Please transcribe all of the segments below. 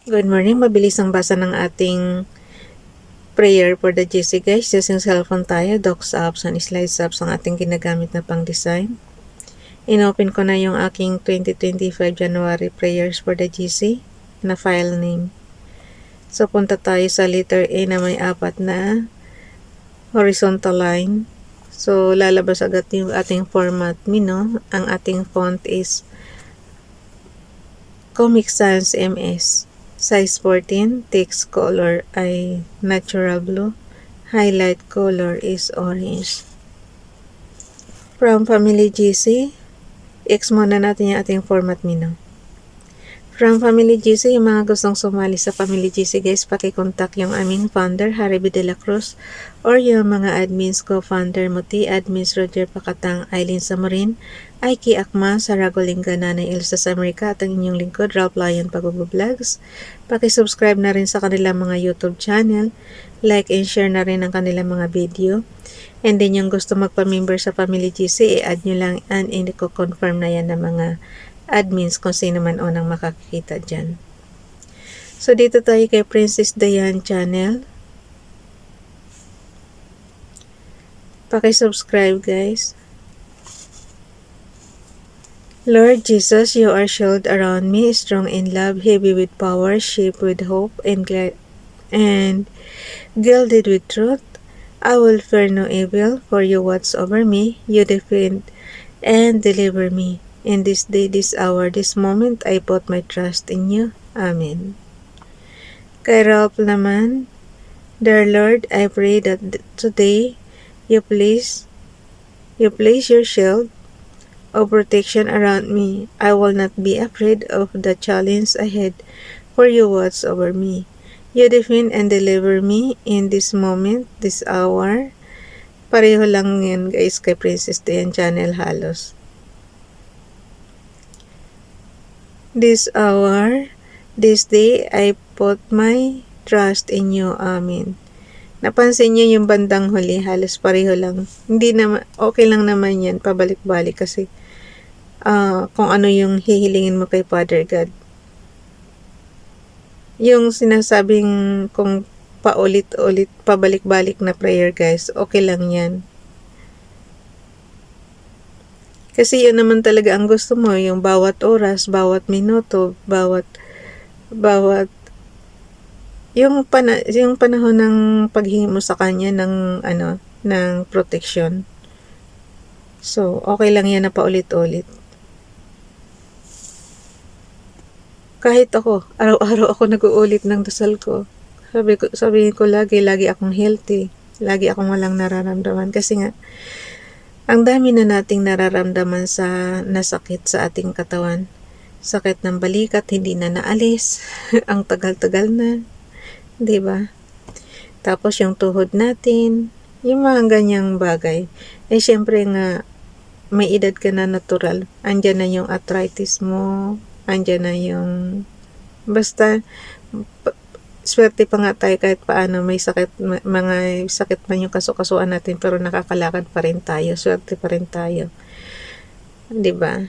Good morning. Mabilis ang basa ng ating prayer for the GC guys. Using cellphone tayo, docs apps and slides apps ang ating ginagamit na pang design. Inopen ko na yung aking 2025 January prayers for the GC na file name. So punta tayo sa letter A na may 4 na horizontal line. So lalabas agad yung ating format mino. Ang ating font is Comic Sans MS. Size 14, text color ay natural blue. Highlight color is orange. From Family GC, X muna natin yung ating format mino. From Family GC, yung mga gustong sumali sa Family GC guys, pakikontak yung aming founder, Harry B. De La Cruz, or yung mga admins ko, founder Muti, admins Roger Pacatang, Aileen Samorin, Aiki Akma, Sara Golinga, Nanay Elsa sa Amerika, at ang inyong lingkod, Ralph Lion Pag-vlogs. Pakisubscribe na rin sa kanilang mga YouTube channel, like and share na rin ang kanilang mga video. And then yung gusto magpa-member sa Family GC, i-add nyo lang and i-confirm na yan ng mga admins kung sino man unang makakita dyan. So dito tayo kay Princess Diane channel. Pakisubscribe guys. Lord Jesus, you are shield around me, strong in love, heavy with power, shaped with hope, and gilded with truth. I will fear no evil, for you watch over me, you defend and deliver me. In this day, this hour, this moment, I put my trust in you. Amen. Kay Ralph naman, dear Lord, I pray that today you place your shield of protection around me. I will not be afraid of the challenge ahead, for you watch over me. You defend and deliver me in this moment, this hour. Pareho lang yan guys kay Princess Diane channel halos. This hour, this day, I put my trust in you. Amen. Napansin niyo yung bandang huli, halos pareho lang. Hindi naman, okay lang naman yan, pabalik-balik kasi kung ano yung hihilingin mo kay Father God. Yung sinasabing kung paulit-ulit, pabalik-balik na prayer guys, okay lang yan. Kasi yun naman talaga ang gusto mo, yung bawat oras, bawat minuto, bawat yung panahon ng paghingi mo sa kanya ng ng protection. So, okay lang yan na paulit-ulit. Kahit ako, araw-araw ako nag-uulit ng dasal ko. Sabihin ko lagi akong healthy, lagi akong walang nararamdaman kasi nga ang dami na nating nararamdaman sa nasakit sa ating katawan. Sakit ng balikat, hindi na naalis. Ang tagal-tagal na. 'Di ba? Tapos yung tuhod natin, yung mga ganyang bagay. Eh syempre nga, may edad ka na natural. Andyan na yung arthritis mo. Andyan na yung basta swerte pa nga tayo kahit paano may sakit, mga sakit man yung kasukasuan natin pero nakakalakad pa rin tayo, swerte pa rin tayo, 'di ba?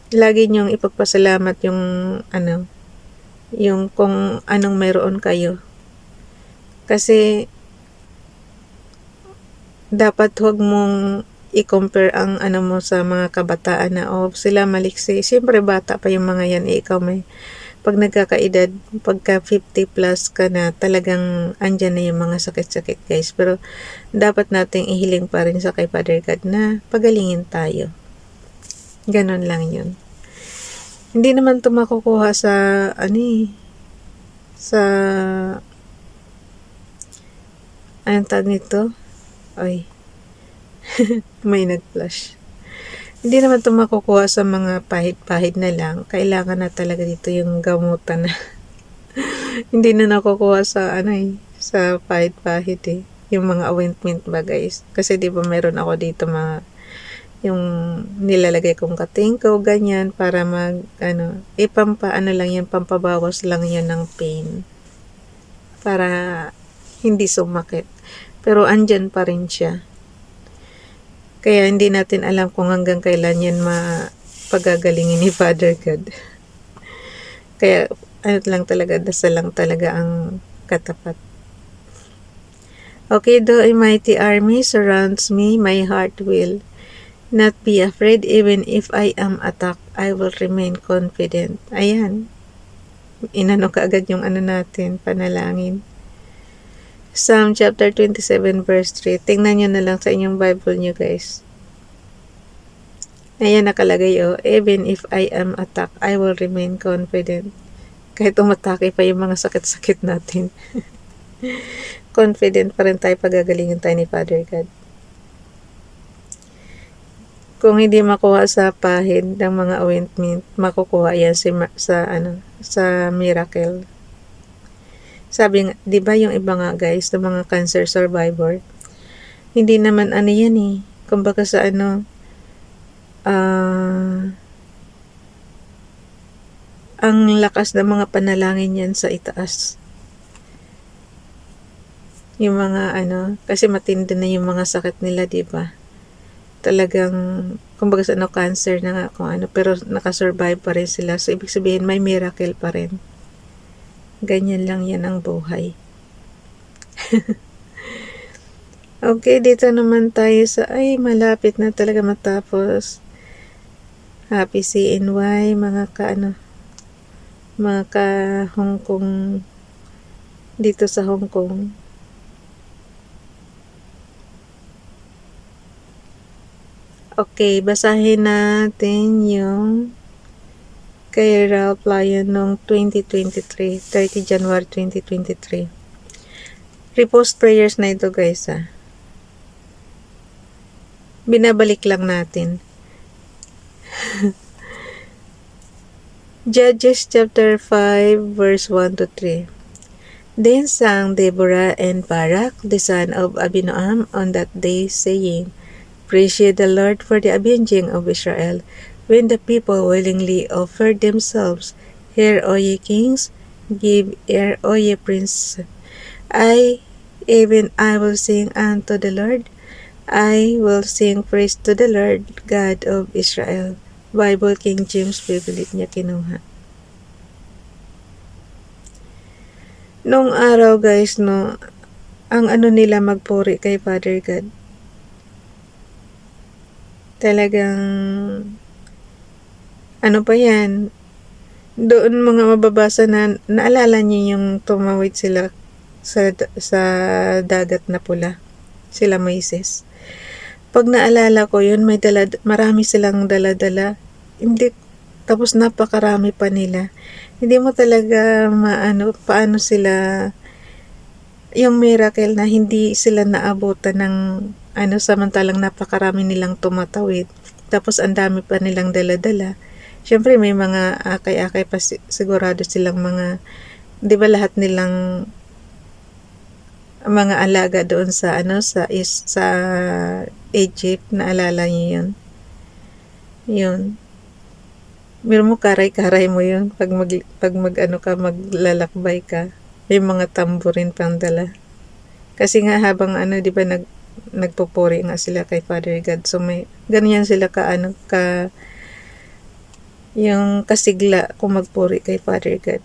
Lagi niyong ipagpasalamat yung yung kung anong mayroon kayo, kasi dapat huwag mong i-compare ang mo sa mga kabataan na sila maliksi, siyempre bata pa yung mga yan, ikaw may pag nagkakaedad, pagka 50 plus ka na, talagang andyan na yung mga sakit-sakit guys. Pero dapat nating ihiling pa rin sa kay Father God na pagalingin tayo. Ganon lang yun. Hindi naman ito makukuha sa sa anong tag nito? Ay, may nag-flash. Hindi naman ito makukuha sa mga pahid-pahid na lang. Kailangan na talaga dito yung gamutan na. Hindi na nakukuha sa sa pahid-pahid eh. Yung mga ointment ba guys. Kasi di ba meron ako dito mga yung nilalagay kong katingko, ganyan, para lang yan, pampabawas lang yan ng pain. Para hindi sumakit. Pero andyan pa rin siya. Kaya hindi natin alam kung hanggang kailan yan pagagalingin ni Father God. Kaya ano lang talaga, dasal lang talaga ang katapat. Okay, though a mighty army surrounds me, my heart will not be afraid. Even if I am attacked, I will remain confident. Ayan. Inano ka agad yung ano natin, panalangin. Psalm chapter 27 verse 3. Tingnan nyo na lang sa inyong Bible nyo, guys. Ayan nakalagay, oh. Even if I am attacked, I will remain confident. Kahit umatake pa yung mga sakit-sakit natin. Confident pa rin tayo pagagalingin tayo ni Father God. Kung hindi makuha sa pahid ng mga ointment, makukuha yan sa miracle. Sabi nga, 'di ba yung iba nga guys, ng mga cancer survivor, hindi naman ano yan eh. Kumbaga sa ang lakas ng mga panalangin yan sa itaas. Yung mga kasi matindi na yung mga sakit nila, 'di ba? Talagang kumbaga sa cancer na nga kung pero nakasurvive pa rin sila. So ibig sabihin may miracle pa rin. Ganyan lang yan ang buhay. Okay, dito naman tayo sa, malapit na talaga matapos. Happy CNY, mga ka Hong Kong, dito sa Hong Kong. Okay, basahin natin yung kay Ralph Lyon noong 2023, 30 January 2023. Repost prayers na ito guys Binabalik lang natin. Judges chapter 5 verse 1 to 3. Then sang Deborah and Barak the son of Abinoam on that day, saying, Praise ye the Lord for the avenging of Israel, when the people willingly offered themselves. Hear, O ye kings, give ear, O ye princes. Even I will sing unto the Lord. I will sing praise to the Lord, God of Israel. Bible King James Bible niya kinuha. Nung araw guys, ang nila magpuri kay Father God. Talagang pa yan, doon mga mababasa na naalala niyo yung tumawid sila sa dagat na pula, sila Moises. Pag naalala ko yun, marami silang dala-dala, hindi, tapos napakarami pa nila. Hindi mo talaga paano sila, yung miracle na hindi sila naabutan ng samantalang napakarami nilang tumatawid. Tapos ang dami pa nilang dala-dala. Syempre may mga akay-akay pa sigurado silang mga, 'di ba lahat nilang mga alaga doon sa sa Egypt, naalala niyo yun? Yun. Miro mo karay-karay mo yun pag maglalakbay ka. May mga tamborin pang dala. Kasi nga habang 'di ba nagpupuri nga sila kay Father God. So may ganyan sila yung kasigla kung magpuri kay Father God.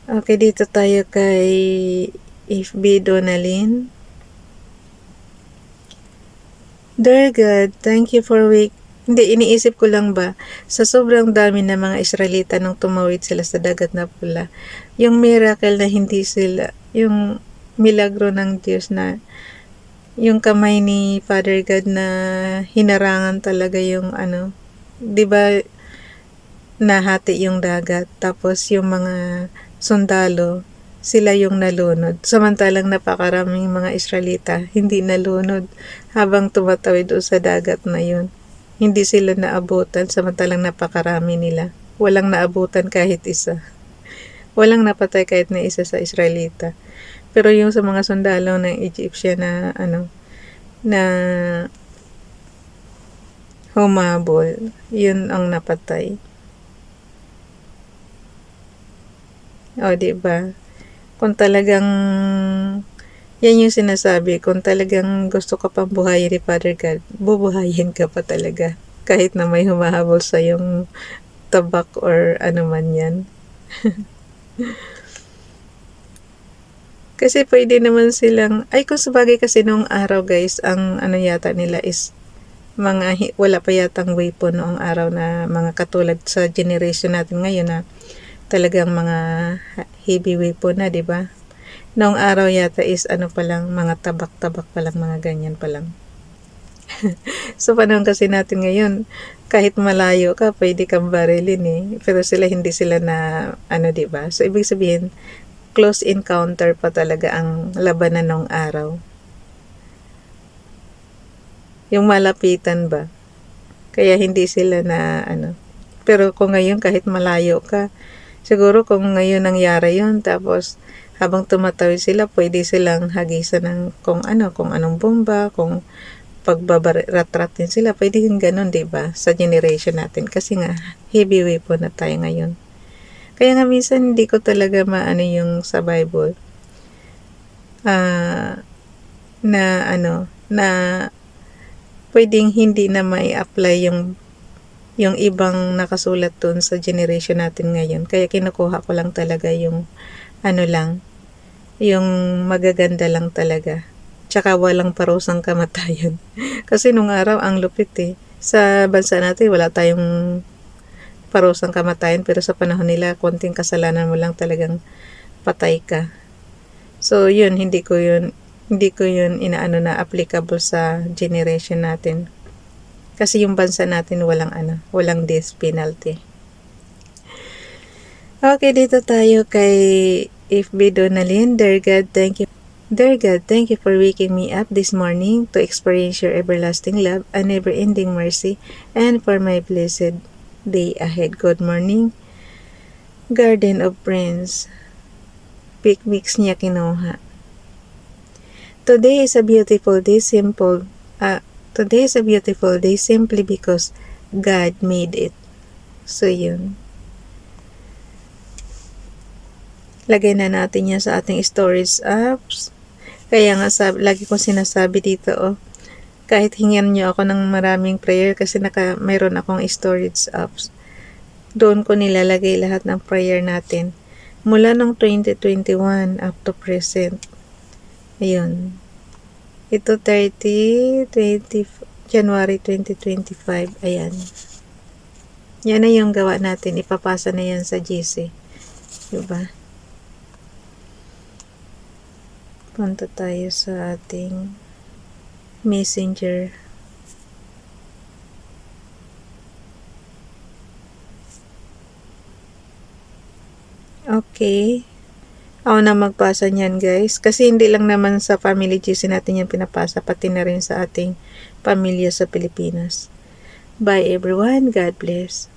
Okay, dito tayo kay FB Donalyn. Dear God, thank you for iniisip ko lang ba, sa sobrang dami ng mga Israelita nung tumawid sila sa dagat na pula, yung miracle na hindi sila, yung milagro ng Diyos na yung kamay ni Father God na hinarangan talaga yung 'di ba, nahati yung dagat, tapos yung mga sundalo, sila yung nalunod. Samantalang napakaraming mga Israelita hindi nalunod habang tumatawid doon sa dagat na yun. Hindi sila naabutan, samantalang napakarami nila. Walang naabutan kahit isa. Walang napatay kahit na isa sa Israelita. Pero yung sa mga sundalo ng Egyptian na na humabol, yun ang napatay. O, diba? Kung talagang yan yung sinasabi, kung talagang gusto ka pang buhayin ni Father God, bubuhayin ka pa talaga. kahit na may humahabol sa yung tabak or ano man yan. Kasi pwede naman silang, ay kung sabagay kasi nung araw guys, ang ano yata nila is mga, wala pa yatang weapon noong araw na mga katulad sa generation natin ngayon na talagang mga heavy weapon na, di ba? Noong araw yata is ano pa lang, mga tabak-tabak pa lang, mga ganyan pa lang. So panahon kasi natin ngayon, kahit malayo ka, pwede kang barilin eh. Pero sila hindi sila na ano, di ba? So ibig sabihin, close encounter pa talaga ang labanan ng araw. Yung malapitan ba? Kaya hindi sila na ano. Pero kung ngayon kahit malayo ka, siguro kung ngayon nangyari yun, tapos habang tumatawid sila, pwede silang hagisan ng kung anong bomba, kung pagbabarat-ratin sila, pwede yung ganun, diba? Sa generation natin. Kasi nga, heavy weapon na tayo ngayon. Kaya nga minsan hindi ko talaga maano yung sa Bible. Na pwedeng hindi na mai-apply yung ibang nakasulat dun sa generation natin ngayon. Kaya kinukuha ko lang talaga yung yung magaganda lang talaga. Tsaka walang parusang kamatayan. Kasi nung araw ang lupit eh. Sa bansa natin wala tayong parusang kamatayan, pero sa panahon nila konting kasalanan mo lang talagang patay ka. So yun, hindi ko yun inaano na applicable sa generation natin. Kasi yung bansa natin walang death penalty. Okay, dito tayo kay FB Donalyn. Dear God, thank you for waking me up this morning to experience your everlasting love and never-ending mercy, and for my blessed day ahead. Good morning, Garden of Friends. Picnics niya kinuha. Today is a beautiful day simply because God made it. So yun. Lagay na natin yan sa ating storage apps. Kaya nga lagi kong sinasabi dito, kahit hingyan nyo ako ng maraming prayer kasi mayroon akong storage apps. Doon ko nilalagay lahat ng prayer natin. Mula nung 2021 up to present. Ayun. Ito January 2025. Ayan. Yan na yung gawa natin. Ipapasa na yan sa GC. Diba? Punta tayo sa ating Messenger. Okay. Ako na magpasa niyan guys. Kasi hindi lang naman sa Family GC natin yan pinapasa. Pati na rin sa ating pamilya sa Pilipinas. Bye everyone. God bless.